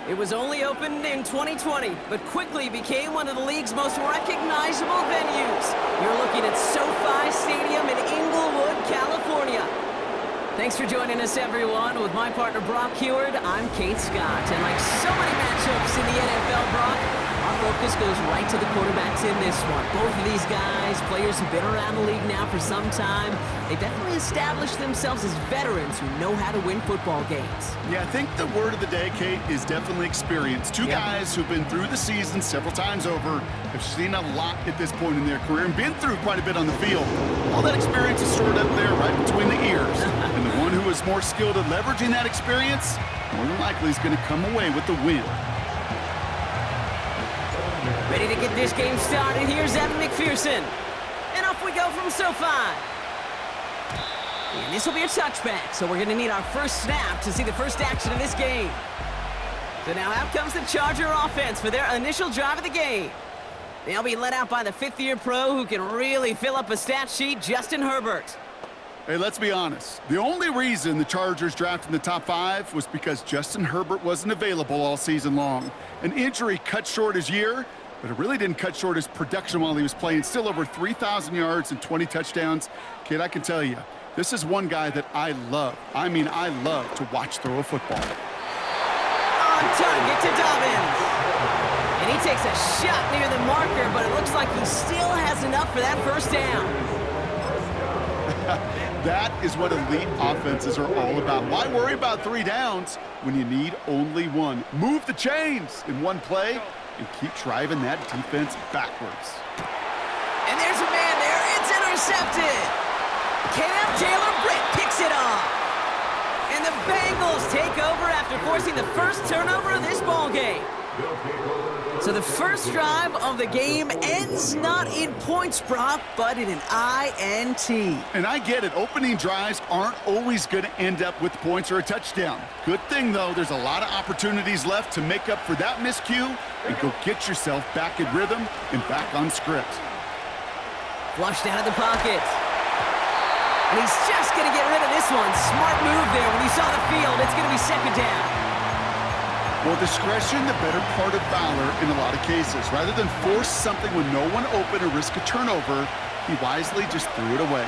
It was only opened in 2020, but quickly became one of the league's most recognizable venues. You're looking at SoFi Stadium in Inglewood, California. Thanks for joining us, everyone. With my partner, Brock Heward, I'm Kate Scott. And like so many matchups in the NFL, Brock, our focus goes right to the quarterbacks in this one. Both of these guys, players who've been around the league now for some time, they definitely established themselves as veterans who know how to win football games. Yeah, I think the word of the day, Kate, is definitely experience. Two guys who've been through the season several times over, have seen a lot at this point in their career, and been through quite a bit on the field. All that experience is stored up there right between the ears. And the one who is more skilled at leveraging that experience, more than likely is going to come away with the win. Ready to get this game started. Here's Evan McPherson. And off we go from SoFi. And this will be a touchback, so we're going to need our first snap to see the first action of this game. So now out comes the Charger offense for their initial drive of the game. They'll be led out by the fifth-year pro who can really fill up a stat sheet, Justin Herbert. Hey, let's be honest. The only reason the Chargers drafted in the top 5 was because Justin Herbert wasn't available all season long. An injury cut short his year, but it really didn't cut short his production while he was playing. Still over 3,000 yards and 20 touchdowns. Kid, I can tell you, this is one guy that I love. I mean, I love to watch throw a football. On target to Dobbins. And he takes a shot near the marker, but it looks like he still has enough for that first down. That is what elite offenses are all about. Why worry about 3 downs when you need only 1? Move the chains in one play and keep driving that defense backwards. And there's a man there. It's intercepted. Cam Taylor-Britt picks it off. And the Bengals take over after forcing the first turnover of this ballgame. So the first drive of the game ends not in points, Brock, but in an INT. And I get it. Opening drives aren't always going to end up with points or a touchdown. Good thing, though, there's a lot of opportunities left to make up for that miscue and go get yourself back in rhythm and back on script. Flushed out of the pocket. And he's just going to get rid of this one. Smart move there. When he saw the field, it's going to be second down. Well, discretion, the better part of valor in a lot of cases. Rather than force something with no one open or risk a turnover, he wisely just threw it away.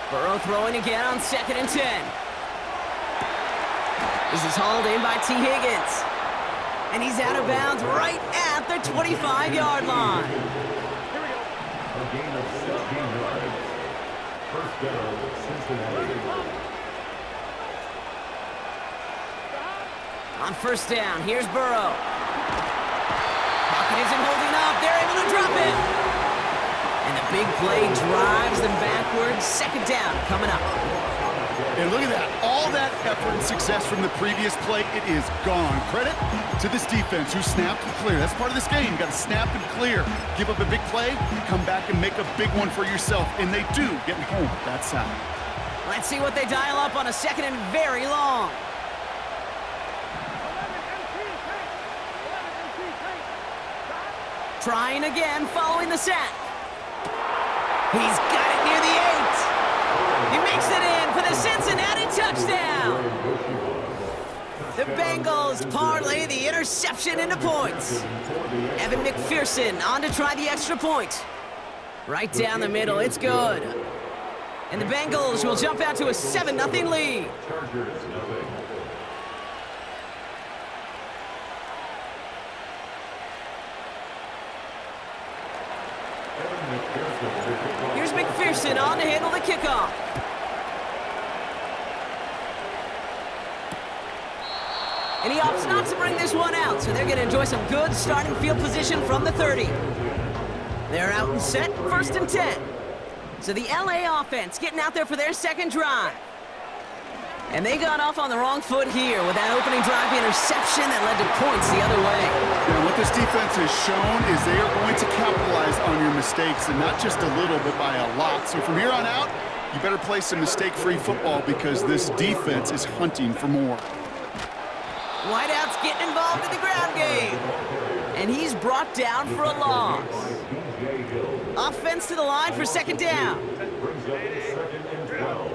Burrow throwing again on 2nd and 10. This is hauled in by T. Higgins. And he's out of bounds right at the 25-yard line. Gain of 16 yards. First down, Cincinnati. On first down, here's Burrow. Pocket isn't holding up. They're able to drop it. And the big play drives them backwards. Second down coming up. And look at that. All that effort and success from the previous play, it is gone. Credit to this defense who snapped and clear. That's part of this game. You got to snap and clear. Give up a big play, come back and make a big one for yourself. And they do get home that side. Let's see what they dial up on a 2nd and very long. Trying again following the sack. He's got it near the 8. He makes it in for the Cincinnati touchdown. The Bengals parlay the interception into points. Evan McPherson on to try the extra point. Right down the middle, it's good. And the Bengals will jump out to a 7-0 lead. Here's McPherson on to handle the kickoff. And he opts not to bring this one out, so they're going to enjoy some good starting field position from the 30. They're out and set, 1st and 10. So the LA offense getting out there for their second drive. And they got off on the wrong foot here with that opening drive interception that led to points the other way. Yeah, what this defense has shown is they are going to capitalize on your mistakes, and not just a little, but by a lot. So from here on out, you better play some mistake-free football because this defense is hunting for more. Whiteout's getting involved in the ground game. And he's brought down for a loss. Offense to the line for second down. Brings up 2nd and 12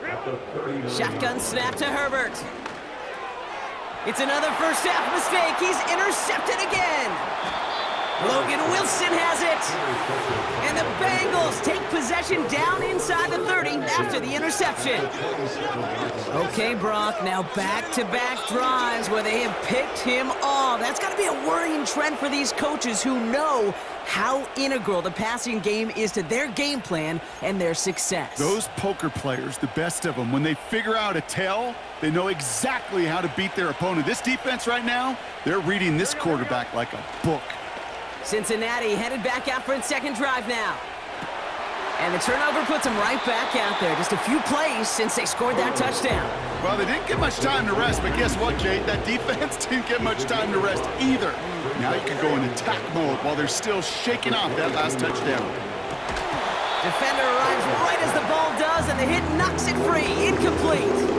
at the 39. Shotgun snap to Herbert. It's another first half mistake. He's intercepted again. Logan Wilson has it. And the Bengals take possession down inside the 30 after the interception. Okay, Brock, now back-to-back drives where they have picked him off. That's got to be a worrying trend for these coaches who know how integral the passing game is to their game plan and their success. Those poker players, the best of them, when they figure out a tell, they know exactly how to beat their opponent. This defense right now, they're reading this quarterback like a book. Cincinnati headed back out for its second drive now. And the turnover puts them right back out there. Just a few plays since they scored that touchdown. Well, they didn't get much time to rest, but guess what, Kate? That defense didn't get much time to rest either. Now you can go in attack mode while they're still shaking off that last touchdown. Defender arrives right as the ball does, and the hit knocks it free. Incomplete.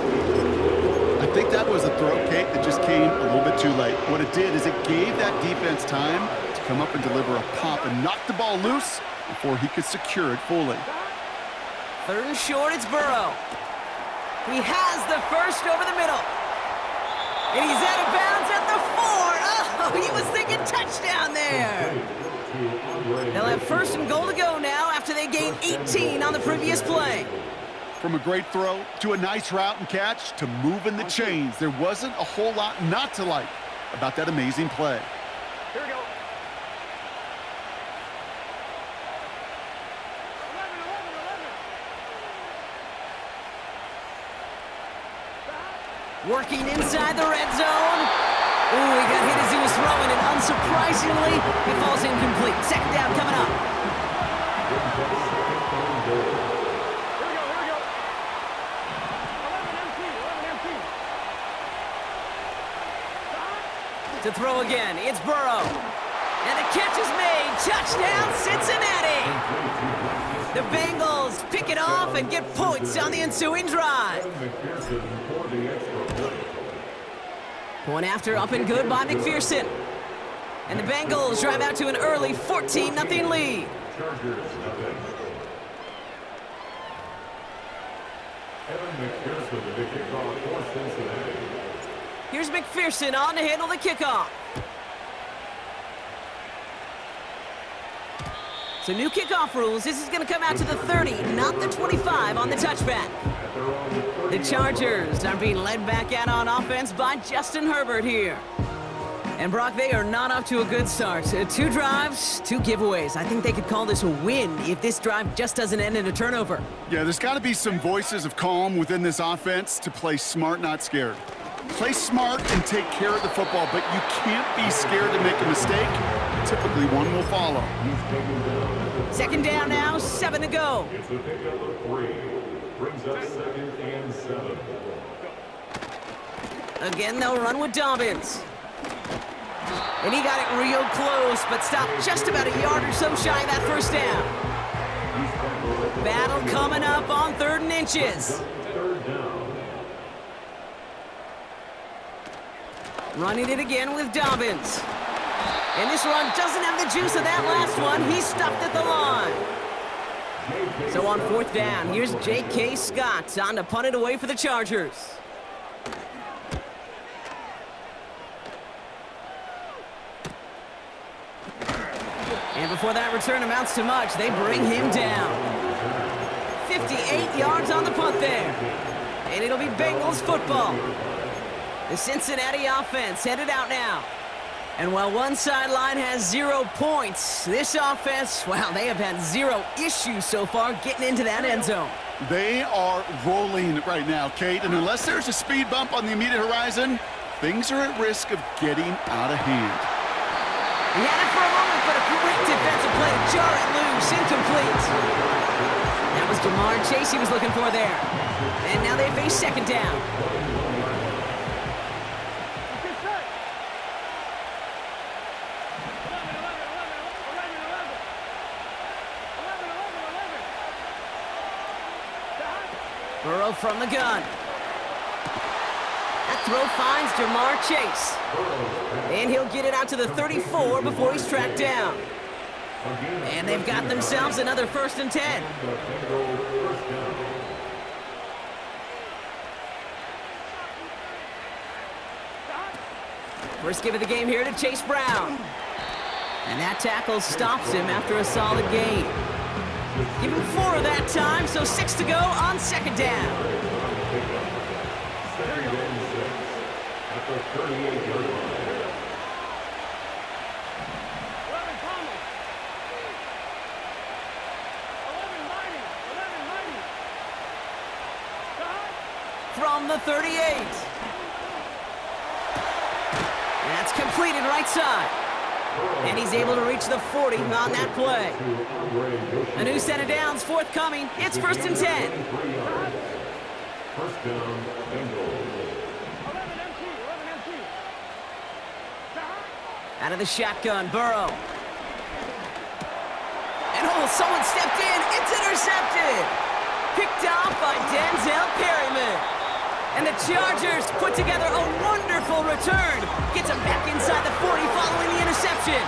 I think that was a throw, Kate, that just came a little bit too late. What it did is it gave that defense time to come up and deliver a pop and knock the ball loose before he could secure it fully. 3rd and short, it's Burrow. He has the first over the middle. And he's out of bounds at the 4. Oh, he was thinking touchdown there. They'll have 1st and goal to go now after they gained 18 on the previous play. From a great throw to a nice route and catch to moving the chains, there wasn't a whole lot not to like about that amazing play. Here we go. 11. Working inside the red zone. Ooh, he got hit as he was throwing, and unsurprisingly, he falls incomplete. Second down coming up. Here we go. 11 empty. To throw again, it's Burrow. And the catch is made. Touchdown, Cincinnati. The Bengals pick it off and get points on the ensuing drive. Point after, up and good by McPherson. And the Bengals drive out to an early 14-0 lead. Chargers, nothing. Evan McPherson with the kickoff for Cincinnati. Here's McPherson on to handle the kickoff. So new kickoff rules. This is going to come out to the 30, not the 25 on the touchback. The Chargers are being led back out on offense by Justin Herbert here. And Brock, they are not off to a good start. 2 drives, 2 giveaways. I think they could call this a win if this drive just doesn't end in a turnover. Yeah, there's got to be some voices of calm within this offense to play smart, not scared. Play smart and take care of the football, but you can't be scared to make a mistake. Typically, one will follow. Second down now, 7 to go. It's a pickup of 3. Brings up 2nd and 7. Again, they'll run with Dobbins. And he got it real close, but stopped just about a yard or so shy of that first down. Battle coming up on 3rd and inches. 3rd down. Running it again with Dobbins. And this run doesn't have the juice of that last one. He's stopped at the line. So on 4th down, here's J.K. Scott on to punt it away for the Chargers. And before that return amounts to much, they bring him down. 58 yards on the punt there. And it'll be Bengals football. The Cincinnati offense headed out now. And while one sideline has 0 points, this offense, well, they have had 0 issues so far getting into that end zone. They are rolling right now, Kate, and unless there's a speed bump on the immediate horizon, things are at risk of getting out of hand. He had it for a moment, but a great defensive play to jar it loose, incomplete. That was Jamar Chase he was looking for there. And now they face second down. Burrow from the gun. At throw finds Jamar Chase. And he'll get it out to the 34 before he's tracked down. And they've got themselves another 1st and 10. First give of the game here to Chase Brown. And that tackle stops him after a solid gain. Give him 4 of that time, so 6 to go on 2nd down. Second and 6 at the 38-yard line. 11 Thomas. 11 Mighty. 11 Mighty. From the 38. That's completed right side. And he's able to reach the 40 on that play. A new set of downs forthcoming. It's 1st and 10. First down, Bengals. 11 MT. 11 MT. Out of the shotgun, Burrow. And someone stepped in. It's intercepted. Picked off by Denzel Perryman. And the Chargers put together a wonderful return. Gets him back inside the 40 following the interception.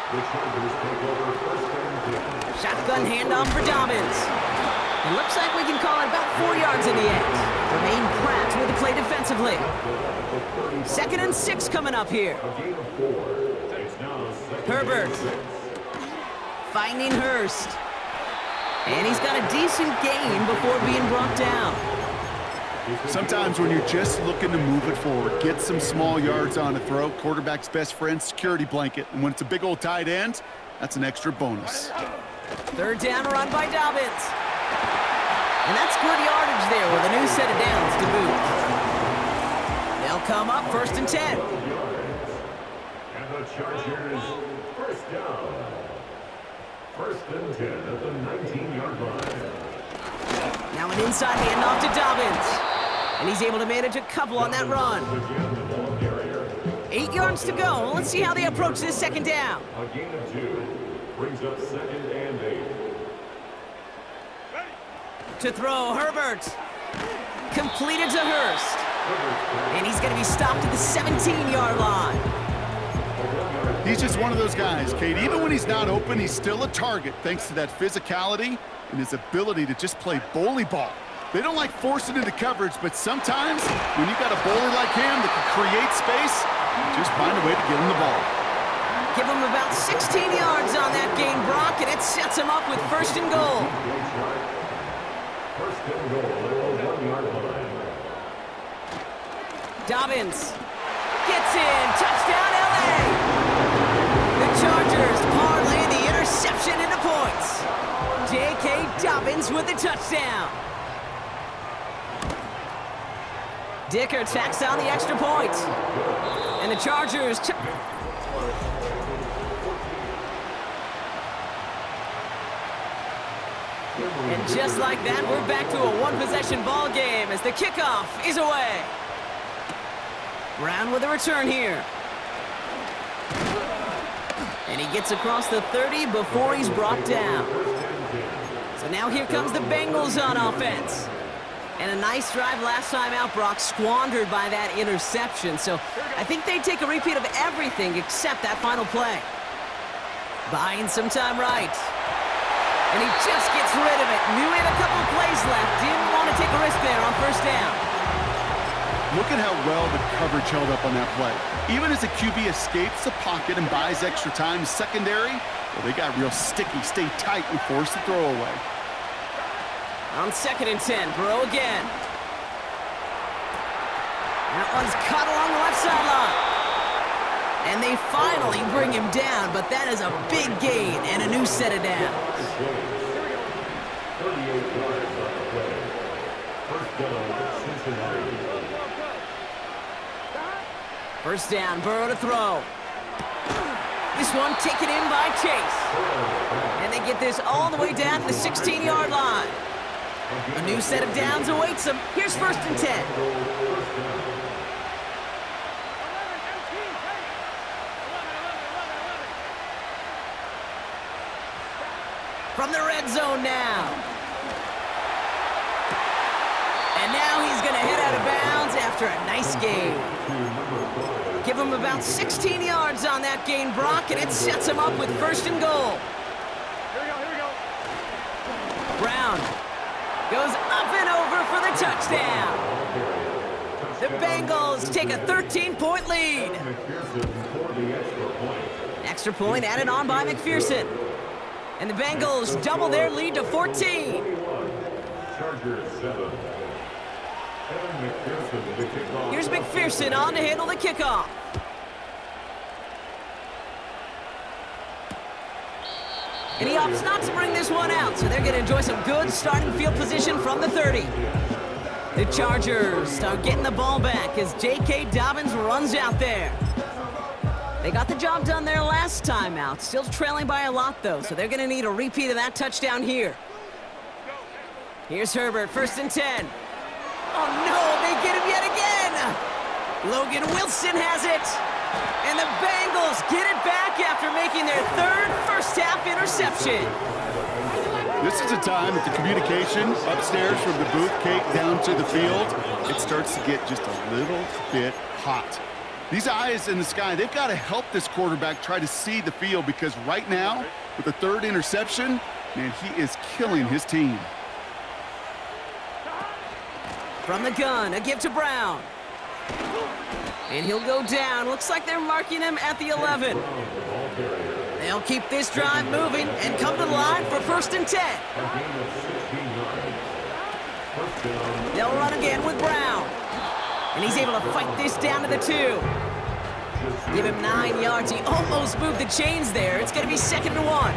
The Chargers take over first and 10. Shotgun handoff for Dobbins. It looks like we can call it about 4 yards in the end. Remain Pratt with the play defensively. 2nd and 6 coming up here. A gain of 4. It's now second Herbert. and 6. Finding Hurst. And he's got a decent gain before being brought down. Sometimes when you're just looking to move it forward, get some small yards on a throw, quarterback's best friend, security blanket. And when it's a big old tight end, that's an extra bonus. 3rd down run by Dobbins. And that's good yardage there with a new set of downs to boot. They'll come up 1st and 10. And the Chargers first down. 1st and 10 at the 19-yard line. Now an inside handoff to Dobbins. And he's able to manage a couple on that run. Again, the ball carrier. 8 yards to go. Let's see how they approach this 2nd down. A gain of 2 brings up 2nd and 8. To throw, Herbert. Completed to Hurst. And he's going to be stopped at the 17-yard line. He's just one of those guys, Kate. Even when he's not open, he's still a target thanks to that physicality and his ability to just play bully ball. They don't like forcing into coverage, but sometimes when you got a bully like him that can create space, just find a way to get him the ball. Give him about 16 yards on that gain, Brock, and it sets him up with 1st and goal. First and goal at the 1-yard line. Dobbins gets in. Touchdown, LA. The Chargers parlay the interception into points. J.K. Dobbins with the touchdown. Dicker tacks on the extra point. And the Chargers... And just like that, we're back to a one-possession ball game as the kickoff is away. Brown with a return here. And he gets across the 30 before he's brought down. So now here comes the Bengals on offense. And a nice drive last time out, Brock, squandered by that interception. So I think they take a repeat of everything except that final play. Buying some time right. And he just gets rid of it. Knew he had a couple plays left. Didn't want to take a risk there on 1st down. Look at how well the coverage held up on that play. Even as the QB escapes the pocket and buys extra time secondary, well, they got real sticky, stay tight, and force the throw away. On 2nd and 10, Burrow again. That one's cut along the left sideline. And they finally bring him down, but that is a big gain and a new set of downs. 38 yards on the play. First down, Cincinnati. 1st down, Burrow to throw. This one taken in by Chase. And they get this all the way down to the 16-yard line. A new set of downs awaits them. Here's 1st and 10. From the red zone now. And now he's after a nice gain. Give him about 16 yards on that gain, Brock, and it sets him up with first and goal. Here we go. Brown goes up and over for the touchdown. The Bengals take a 13-point lead. Extra point added on by McPherson. And the Bengals double their lead to 14. Here's McPherson on to handle the kickoff. And he opts not to bring this one out, so they're going to enjoy some good starting field position from the 30. The Chargers start getting the ball back as J.K. Dobbins runs out there. They got the job done there last time out. Still trailing by a lot, though, so they're going to need a repeat of that touchdown here. Here's Herbert, first and 10. Oh, no, they get him yet again. Logan Wilson has it. And the Bengals get it back after making their third first-half interception. This is a time that the communication upstairs from the booth cake down to the field, it starts to get just a little bit hot. These eyes in the sky, they've got to help this quarterback try to see the field because right now, with the third interception, man, he is killing his team. From the gun, a give to Brown. And he'll go down. Looks like they're marking him at the 11. They'll keep this drive moving and come to the line for first and 10. They'll run again with Brown. And he's able to fight this down to the 2. Give him 9 yards. He almost moved the chains there. It's going to be 2nd and 1.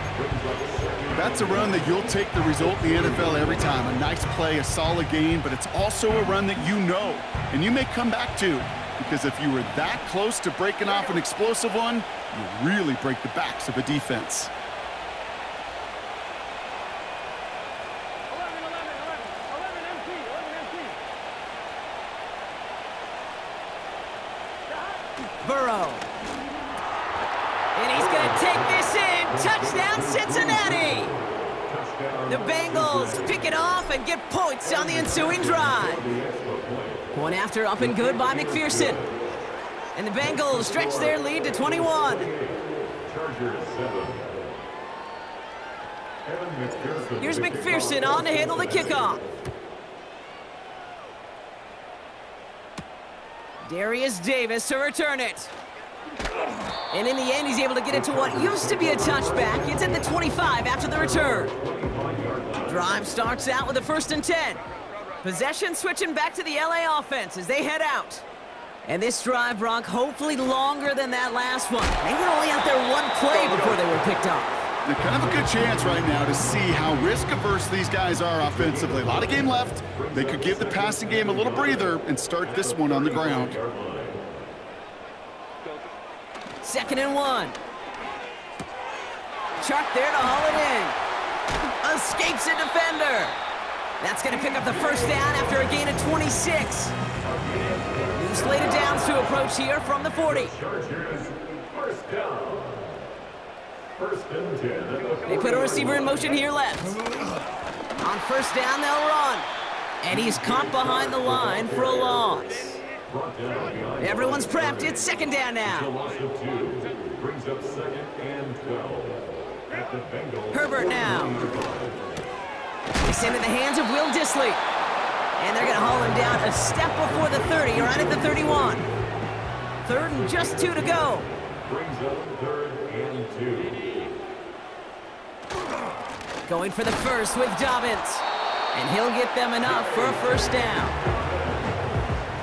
That's a run that you'll take the result in the NFL every time. A nice play, a solid gain, but it's also a run that you know and you may come back to. Because if you were that close to breaking off an explosive one, you really break the backs of a defense. 11 empty. Burrow. And he's going to take this in. Touchdown, Cincinnati. The Bengals pick it off and get points on the ensuing drive. One after up and good by McPherson. And the Bengals stretch their lead to 21. Here's McPherson on to handle the kickoff. Darius Davis to return it. And in the end, he's able to get it to what used to be a touchback. It's at the 25 after the return. Drive starts out with a first and 10. Possession switching back to the LA offense as they head out. And this drive, Brock, hopefully longer than that last one. They were only out there one play before they were picked off. They're kind of a good chance right now to see how risk-averse these guys are offensively. A lot of game left. They could give the passing game a little breather and start this one on the ground. 2nd and 1. Chuck there to haul it in. Escapes a defender. That's going to pick up the first down after a gain of 26. New slate of downs to approach here from the 40. First down. First and 10. They put a receiver in motion here left. On first down, they'll run. And he's caught behind the line for a loss. Everyone's prepped. It's 2nd down now. Brings up 2nd and 12. At the Bengals. Herbert now. They send it in the hands of Will Dissly. And they're going to haul him down a step before the 30, right at the 31. 3rd and just 2 to go. Brings up 3rd and 2. Going for the first with Dobbins. And he'll get them enough for a first down.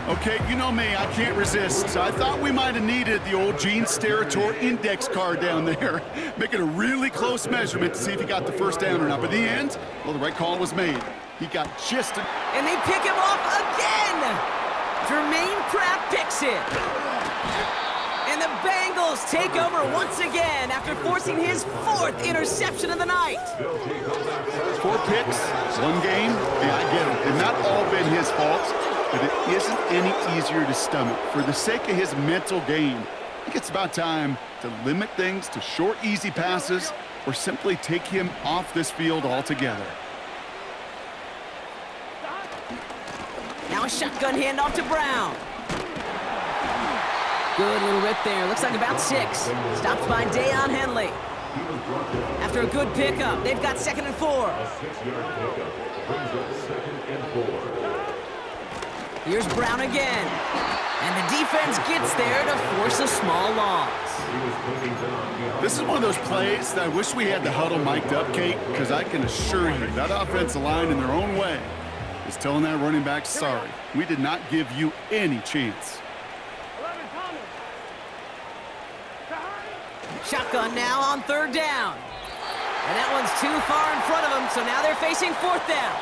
Okay, you know me, I can't resist. I thought we might have needed the old Gene Steratore index card down there, making a really close measurement to see if he got the first down or not. But in the end, well, the right call was made. He got just a... And they pick him off again! Jermaine Pratt picks it. And the Bengals take over once again after forcing his 4th interception of the night. 4 picks, 1 game. Yeah, I get it. And not all been his fault. But it isn't any easier to stomach. For the sake of his mental game, I think it's about time to limit things to short, easy passes or simply take him off this field altogether. Now a shotgun handoff to Brown. Good little rip there. Looks like about 6. Stopped by Dayon Henley. After a good pickup, they've got 2nd and 4. A 6-yard pickup brings up 2nd and 4. Here's Brown again. And the defense gets there to force a small loss. This is one of those plays that I wish we had the huddle mic'd up, Kate, because I can assure you that offensive line in their own way is telling that running back, sorry, we did not give you any chance. 11, Thomas. Shotgun now on 3rd down. And that one's too far in front of them, so now they're facing 4th down.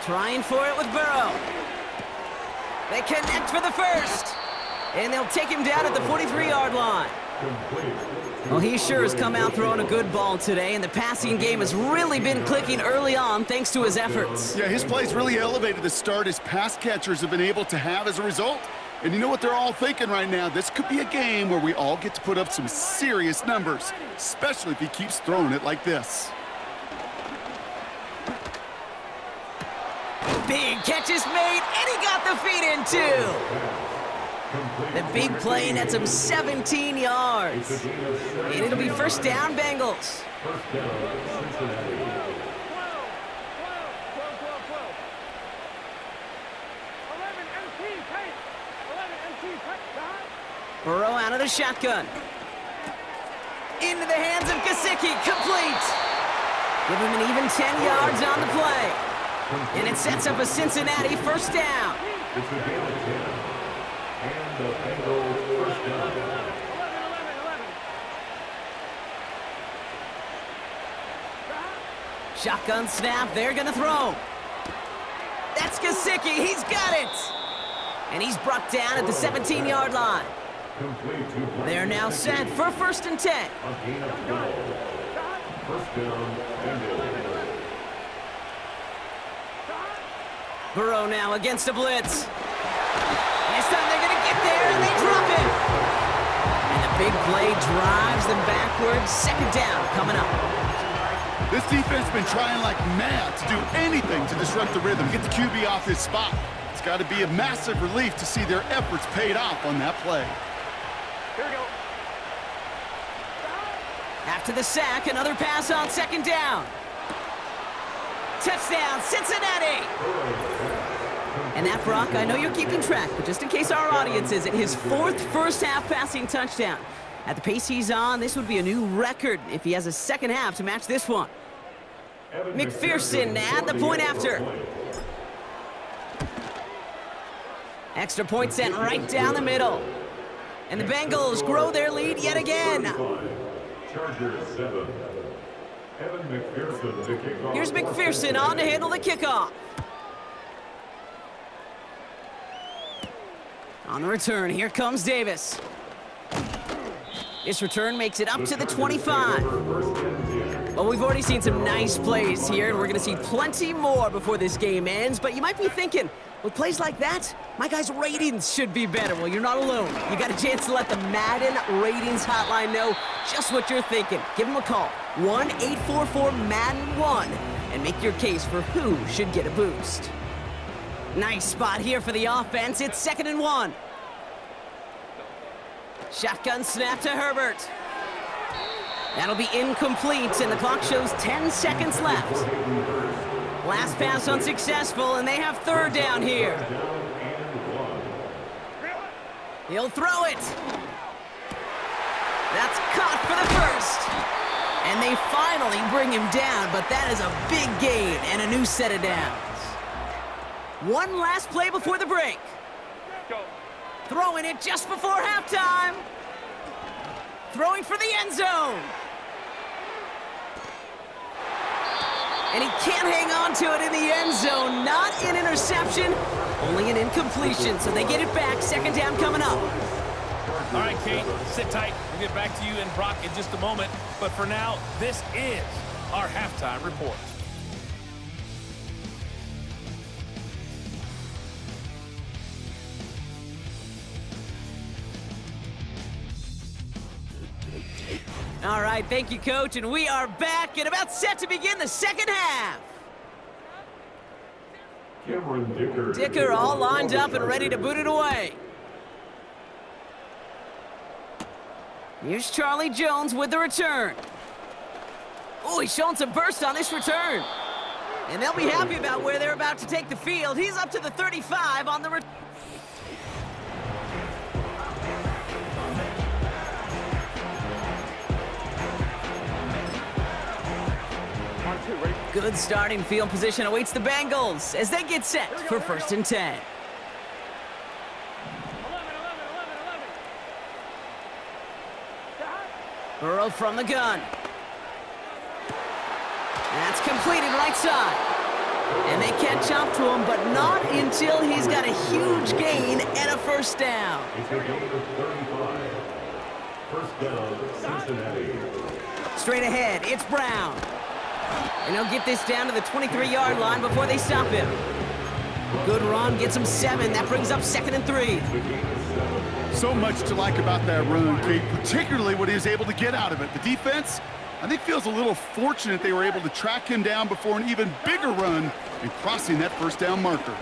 Trying for it with Burrow. They connect for the first. And they'll take him down at the 43-yard line. Well, he sure has come out throwing a good ball today, and the passing game has really been clicking early on thanks to his efforts. Yeah, his plays really elevated the start his pass catchers have been able to have as a result. And you know what they're all thinking right now? This could be a game where we all get to put up some serious numbers, especially if he keeps throwing it like this. Big catch is made, and he got the feet in too. The big play nets him 17 yards. And it'll be 1st down, Bengals. 1st down, Cincinnati. 12, 12. 11, MT, tight. 11, MT, tight. Burrow out of the shotgun. Into the hands of Gesicki, complete. Give him an even 10 yards on the play. And it sets up a Cincinnati 1st down. It's a gain of 10. And the Bengals 1st down. 11. Shotgun snap, they're gonna throw. That's Gesicki, he's got it. And he's brought down at the 17-yard line. Complete to They're now set for 1st and 10. a gain of 12. 1st down, Bengals. Burrow now against a blitz. This time they're gonna get there and they drop it. And the big play drives them backwards. 2nd down coming up. This defense has been trying like mad to do anything to disrupt the rhythm, get the QB off his spot. It's got to be a massive relief to see their efforts paid off on that play. Here we go. After the sack, another pass on 2nd down. Touchdown, Cincinnati! And that, Brock, I know you're keeping track, but just in case our audience isn't, his 4th first-half passing touchdown. At the pace he's on, this would be a new record if he has a 2nd half to match this one. McPherson at the point after. Extra point sent right down the middle. And the Bengals grow their lead yet again. Chargers 7. Evan McPherson to kick off. Here's McPherson on to handle the kickoff. On the return, here comes Davis. This return makes it up to the 25. Well, we've already seen some nice plays here, and we're going to see plenty more before this game ends. But you might be thinking, with plays like that, my guys' ratings should be better. Well, you're not alone. You got a chance to let the Madden Ratings Hotline know just what you're thinking. Give them a call, 1-844-MADDEN-1, and make your case for who should get a boost. Nice spot here for the offense. It's 2nd and 1. Shotgun snap to Herbert. That'll be incomplete, and the clock shows 10 seconds left. Last pass unsuccessful, and they have 3rd down here. He'll throw it. That's caught for the first. And they finally bring him down, but that is a big gain and a new set of downs. One last play before the break. Go. Throwing it just before halftime. Throwing for the end zone. And he can't hang on to it in the end zone. Not an interception, only an incompletion. So they get it back. 2nd down coming up. All right, Kate, sit tight. We'll get back to you and Brock in just a moment. But for now, this is our halftime report. All right, thank you, Coach, and we are back and about set to begin the second half. Cameron Dicker. Dicker all lined up and ready to boot it away. Here's Charlie Jones with the return. Oh, he's showing some burst on this return. And they'll be happy about where they're about to take the field. He's up to the 35 on the return. Good starting field position awaits the Bengals as they get set for 1st and 10. 11. Burrow from the gun. That's completed right side. And they catch up to him, but not until he's got a huge gain and a first down. It's a gain of 35. First down, Cincinnati. Straight ahead, it's Brown. And he'll get this down to the 23-yard line before they stop him. Good run, gets him 7. That brings up 2nd and 3. So much to like about that run, Kate, particularly what he was able to get out of it. The defense, I think, feels a little fortunate they were able to track him down before an even bigger run and crossing that first down marker.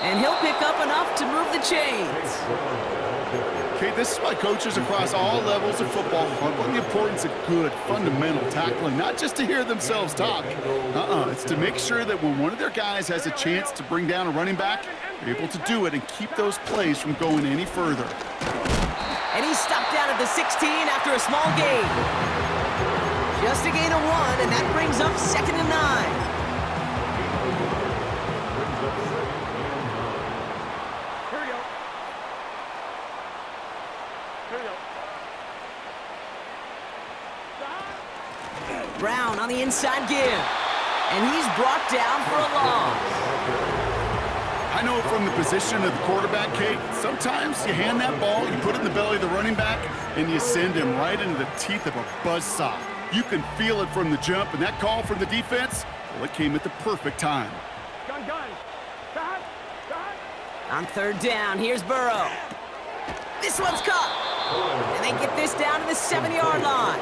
And he'll pick up enough to move the chains. Kate, this is why coaches across all levels of football harp on the importance of good, fundamental tackling, not just to hear themselves talk. It's to make sure that when one of their guys has a chance to bring down a running back, they're able to do it and keep those plays from going any further. And he's stopped down at the 16 after a small gain. Just a gain of 1, and that brings up 2nd and 9. Brown on the inside give. And he's brought down for a loss. I know from the position of the quarterback, Kate, sometimes you hand that ball, you put it in the belly of the running back, and you send him right into the teeth of a buzzsaw. You can feel it from the jump, and that call from the defense, well, it came at the perfect time. Gun. Gun. On 3rd down, here's Burrow. This one's caught. And they get this down to the 7-yard line.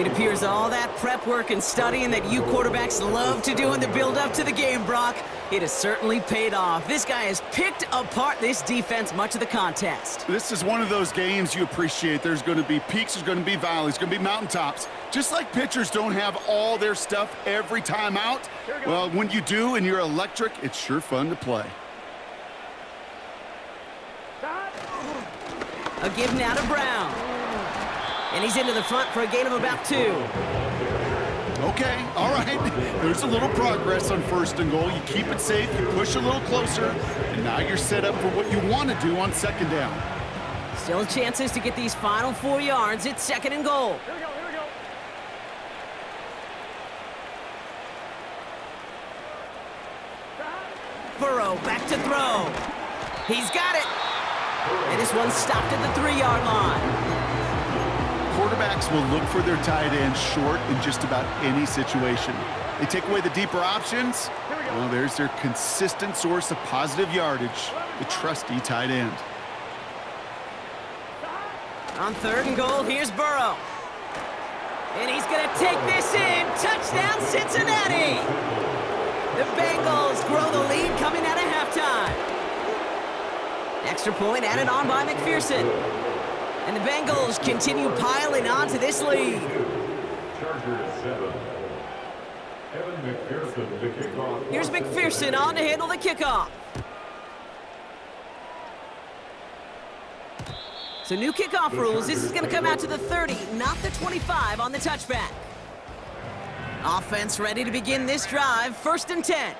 It appears all that prep work and studying that you quarterbacks love to do in the build-up to the game, Brock, it has certainly paid off. This guy has picked apart this defense much of the contest. This is one of those games you appreciate. There's going to be peaks, there's going to be valleys, there's going to be mountaintops. Just like pitchers don't have all their stuff every time out, well, when you do and you're electric, it's sure fun to play. A give now to Brown. And he's into the front for a gain of about 2. Okay, all right. There's a little progress on 1st and goal. You keep it safe, you push a little closer, and now you're set up for what you want to do on 2nd down. Still chances to get these final 4 yards. It's 2nd and goal. Here we go. Burrow back to throw. He's got it. And this one's stopped at the 3-yard line. Quarterbacks will look for their tight end short in just about any situation. They take away the deeper options. Well, there's their consistent source of positive yardage, the trusty tight end. On 3rd and goal, here's Burrow. And he's going to take this in. Touchdown, Cincinnati! The Bengals grow the lead coming out of halftime. Extra point added on by McPherson. And the Bengals continue piling on to this lead. Chargers 7. Evan McPherson to kick off. Here's McPherson on to handle the kickoff. So new kickoff rules. This is going to come out to the 30, not the 25 on the touchback. Offense ready to begin this drive. 1st and 10.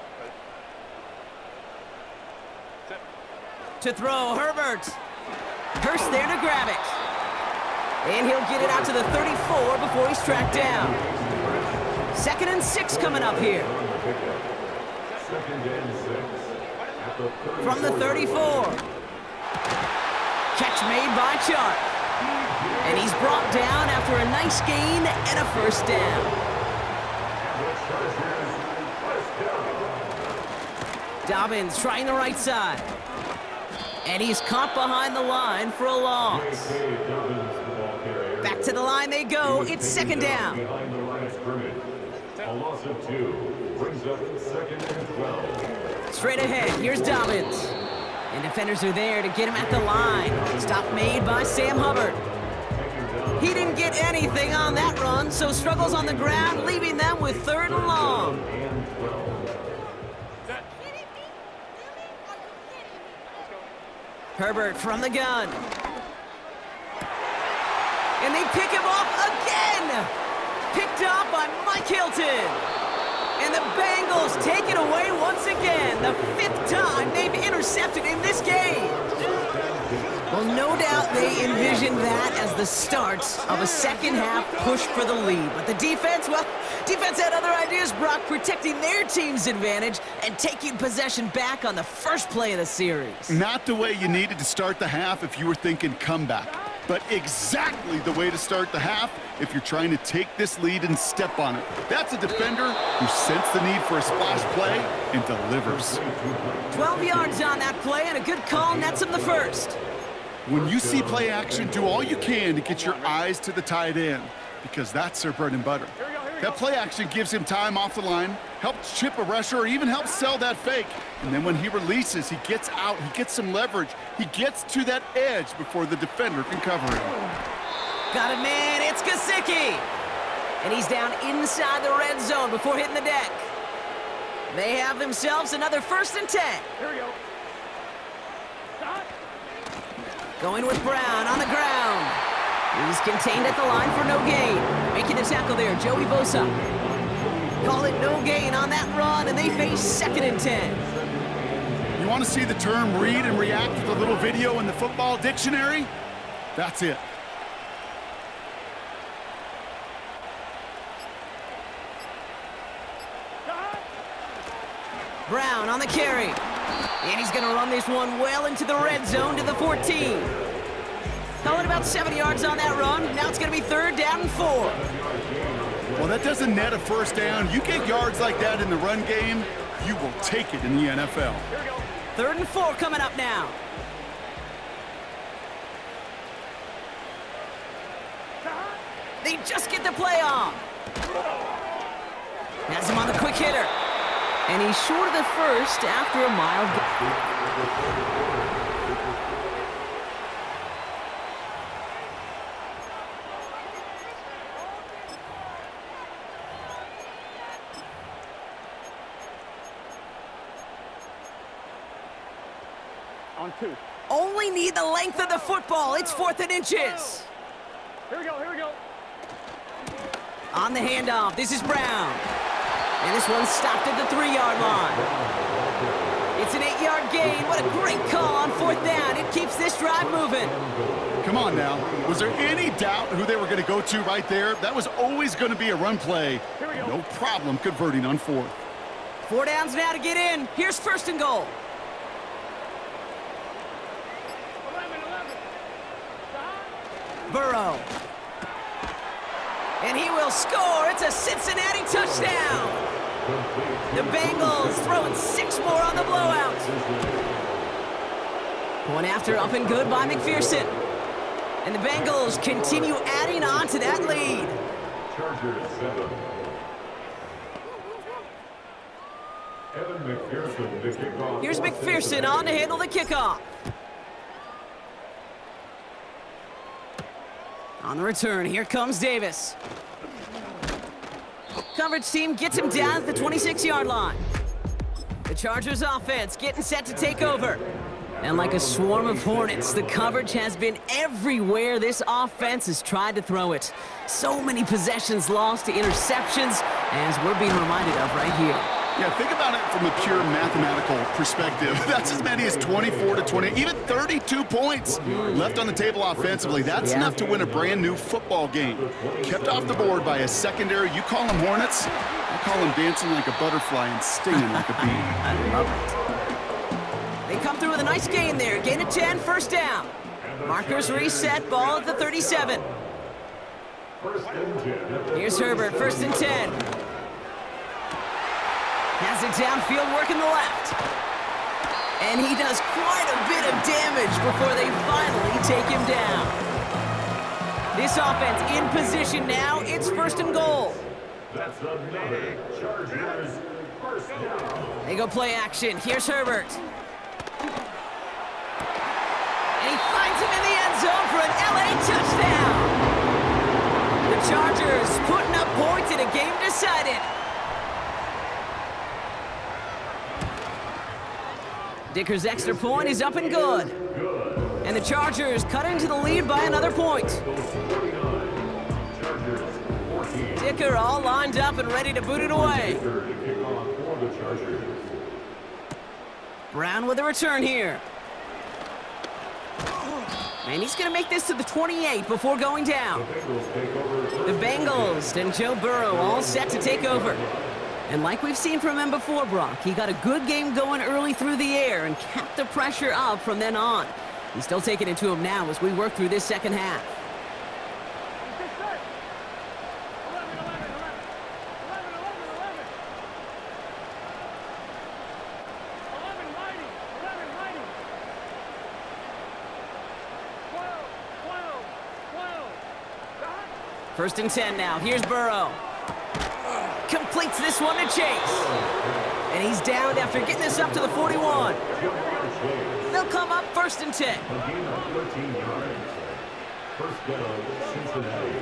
To throw, Herbert. Hurst there to grab it. And he'll get it out to the 34 before he's tracked down. 2nd and 6 coming up here. 2nd and 6. From the 34. Catch made by Chark. And he's brought down after a nice gain and a first down. Dobbins trying the right side. And he's caught behind the line for a loss. To the line they go. It's second down. Behind the line of scrimmage. A loss of 2 brings up 2nd and 12. Straight ahead, here's Dobbins. And defenders are there to get him at the line. Stop made by Sam Hubbard. He didn't get anything on that run, so struggles on the ground, leaving them with 3rd and long. Herbert from the gun. And they pick him off again. Picked off by Mike Hilton. And the Bengals take it away once again. The 5th time they've intercepted in this game. Well, no doubt they envisioned that as the start of a second-half push for the lead. But the defense, well, defense had other ideas, Brock, protecting their team's advantage and taking possession back on the first play of the series. Not the way you needed to start the half if you were thinking comeback, but exactly the way to start the half if you're trying to take this lead and step on it. That's a defender who sensed the need for a splash play and delivers. 12 yards on that play, and a good call nets him the first. When you see play action, do all you can to get your eyes to the tight end, because that's their bread and butter. That play action gives him time off the line, helps chip a rusher, or even helps sell that fake. And then when he releases, he gets out, he gets some leverage. He gets to that edge before the defender can cover him. Got it, man. It's Gesicki. And he's down inside the red zone before hitting the deck. They have themselves another 1st and 10. Here we go. Stop. Going with Brown on the ground. He's contained at the line for no gain. Making the tackle there, Joey Bosa. Call it no gain on that run, and they face 2nd and 10. You want to see the term read and react with a little video in the football dictionary? That's it. Brown on the carry. And he's going to run this one well into the red zone to the 14. Call it about 7 yards on that run. Now it's going to be 3rd down and 4. Well, that doesn't net a 1st down. You get yards like that in the run game, you will take it in the NFL. 3rd and 4 coming up now. They just get the play off. Has him on the quick hitter. And he's short of the first after a mild. On 2. Only need the length of the football. It's 4th and inches. Here we go, here we go. On the handoff, this is Brown. And this one's stopped at the 3-yard line. It's an 8-yard gain. What a great call on 4th down. It keeps this drive moving. Come on now. Was there any doubt who they were going to go to right there? That was always going to be a run play. No problem converting on 4th. 4 downs now to get in. Here's 1st and goal. 11. Burrow. And he will score. It's a Cincinnati touchdown. The Bengals throwing 6 more on the blowout. One after up and good by McPherson. And the Bengals continue adding on to that lead. Chargers 7. Evan McPherson to kick off. Here's McPherson on to handle the kickoff. On the return, here comes Davis. Coverage team gets him down at the 26-yard line. The Chargers offense getting set to take over. And like a swarm of hornets, the coverage has been everywhere this offense has tried to throw it. So many possessions lost to interceptions, as we're being reminded of right here. Yeah, think about it from a pure mathematical perspective. That's as many as 24 to 20, even 32 points left on the table offensively. That's enough to win a brand new football game. Kept off the board by a secondary. You call them Hornets, I call them dancing like a butterfly and stinging like a bee. I love it. They come through with a nice gain there. Gain of 10, 1st down. Markers reset, ball at the 37. Here's Herbert, 1st and 10. Has it downfield, working the left. And he does quite a bit of damage before they finally take him down. This offense in position now. It's first and goal. That's another Chargers first down. They go play action. Here's Herbert. And he finds him in the end zone for an LA touchdown. The Chargers putting up points in a game decided. Dicker's extra point is up and good. And the Chargers cut into the lead by another point. Dicker all lined up and ready to boot it away. Brown with a return here. And he's going to make this to the 28 before going down. The Bengals and Joe Burrow all set to take over. And like we've seen from him before, Brock, he got a good game going early through the air and kept the pressure up from then on. He's still taking it to him now as we work through this second half. 1st and 10 now. Here's Burrow. Completes this one to Chase. And he's down after getting this up to the 41. They'll come up 1st and 10. First down, Cincinnati.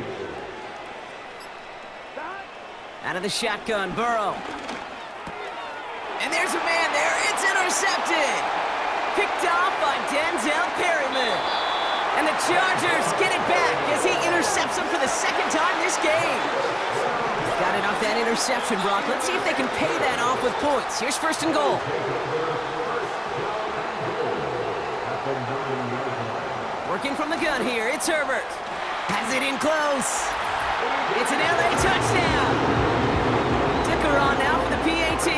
Out of the shotgun, Burrow. And there's a man there. It's intercepted. Picked off by Denzel Perryman. And the Chargers get it back as he intercepts him for the 2nd time this game. He's got it off that interception, Brock. Let's see if they can pay that off with points. Here's 1st and goal. Working from the gun here, it's Herbert. Has it in close. It's an LA touchdown. Dicker on now for the PAT.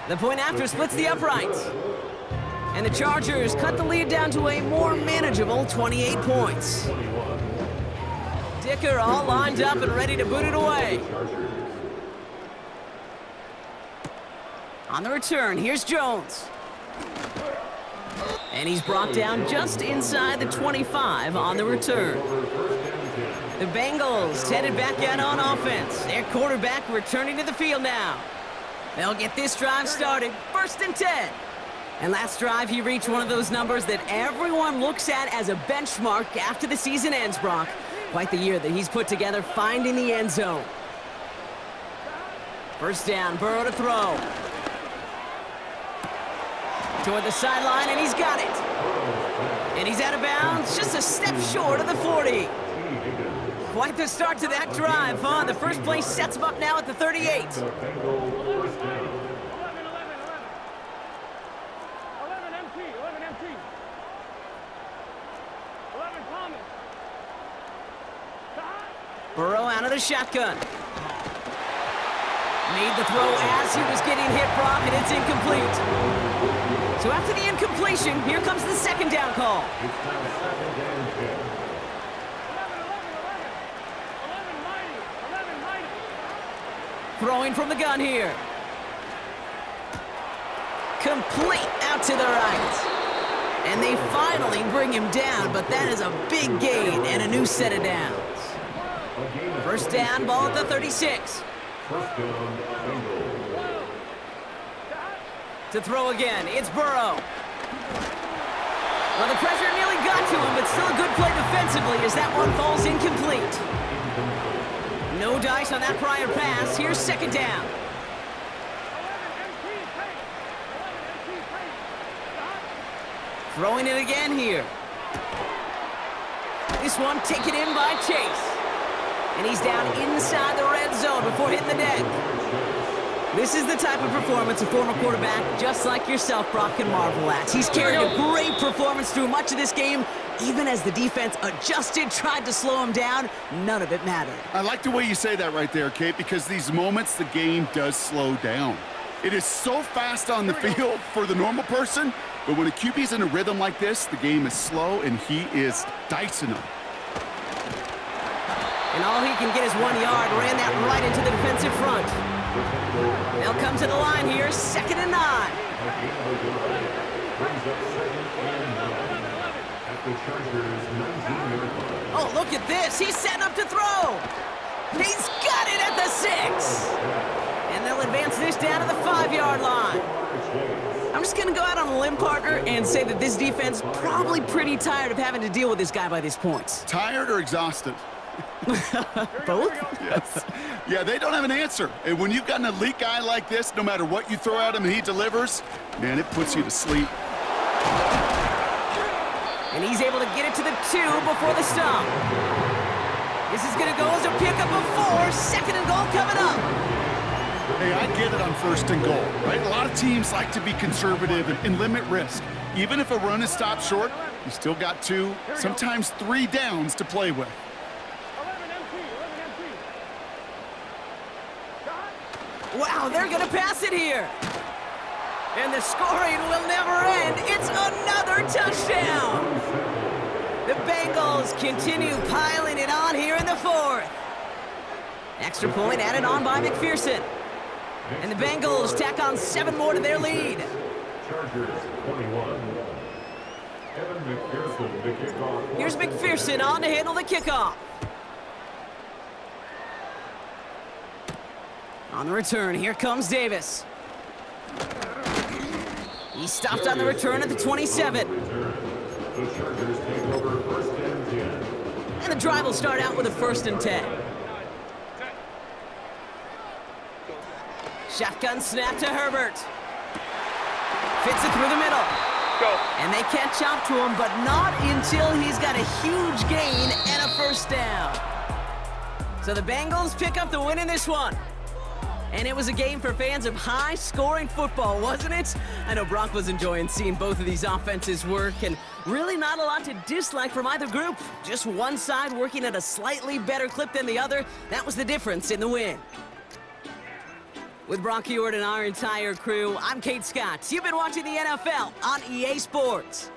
The point after splits the uprights. And the Chargers cut the lead down to a more manageable 28 points. Dicker all lined up and ready to boot it away. On the return, here's Jones. And he's brought down just inside the 25 on the return. The Bengals headed back out on offense. Their quarterback returning to the field now. They'll get this drive started, 1st and 10. And last drive, he reached one of those numbers that everyone looks at as a benchmark after the season ends, Brock. Quite the year that he's put together, finding the end zone. 1st down, Burrow to throw. Toward the sideline, and he's got it. And he's out of bounds, just a step short of the 40. Quite the start to that drive, huh? The first play sets him up now at the 38. 11 empty. 11 common. Burrow out of the shotgun. Made the throw as he was getting hit, Brock, and it's incomplete. So after the incompletion, here comes the 2nd down call. Throwing from the gun here. Complete out to the right. And they finally bring him down, but that is a big gain and a new set of downs. 1st down, ball at the 36. First down, Bengals. To throw again, it's Burrow. Well, the pressure nearly got to him, but still a good play defensively as that one falls incomplete. No dice on that prior pass. Here's 2nd down. Throwing it again here. This one taken in by Chase. And he's down inside the red zone before hitting the deck. This is the type of performance a former quarterback, just like yourself, Brock, can marvel at. He's carried a great performance through much of this game. Even as the defense adjusted, tried to slow him down, none of it mattered. I like the way you say that right there, Kate, because these moments the game does slow down. It is so fast on the field for the normal person, but when a QB's in a rhythm like this, the game is slow and he is dicing them. And all he can get is 1 yard, ran that right into the defensive front. They'll come to the line here, 2nd and 9. brings up 2nd and 9 at the Chargers' 19-yard line. Oh, look at this. He's setting up to throw. He's got it at the 6. And they'll advance this down to the 5-yard line. I'm just going to go out on a limb, partner, and say that this defense probably pretty tired of having to deal with this guy by these points. Tired or exhausted? Both? Yes. Yeah, they don't have an answer. And when you've got an elite guy like this, no matter what you throw at him, he delivers, man, it puts you to sleep. And he's able to get it to the 2 before the stop. This is going to go as a pickup of 4. 2nd and goal coming up. Hey, I get it on 1st and goal, right? A lot of teams like to be conservative and limit risk. Even if a run is stopped short, you still got 2, sometimes 3 downs to play with. 11 empty. Wow, they're going to pass it here. And the scoring will never end. It's another touchdown. The Bengals continue piling it on here in the 4th. Extra point added on by McPherson. And the Bengals tack on 7 more to their lead. Chargers 21. Evan McPherson, the kickoff. Here's McPherson on to handle the kickoff. On the return, here comes Davis. He stopped on the return at the 27. The Chargers take over 1st and 10. And the drive will start out with a 1st and 10. Shotgun snap to Herbert. Fits it through the middle. And they catch up to him, but not until he's got a huge gain and a 1st down. So the Bengals pick up the win in this one. And it was a game for fans of high-scoring football, wasn't it? I know Brock was enjoying seeing both of these offenses work, and really not a lot to dislike from either group. Just one side working at a slightly better clip than the other. That was the difference in the win. With Brock Heward and our entire crew, I'm Kate Scott. You've been watching the NFL on EA Sports.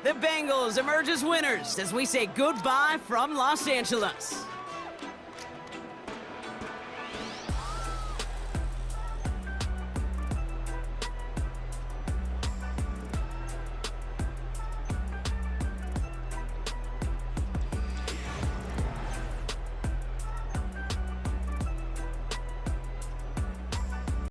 The Bengals emerge as winners as we say goodbye from Los Angeles.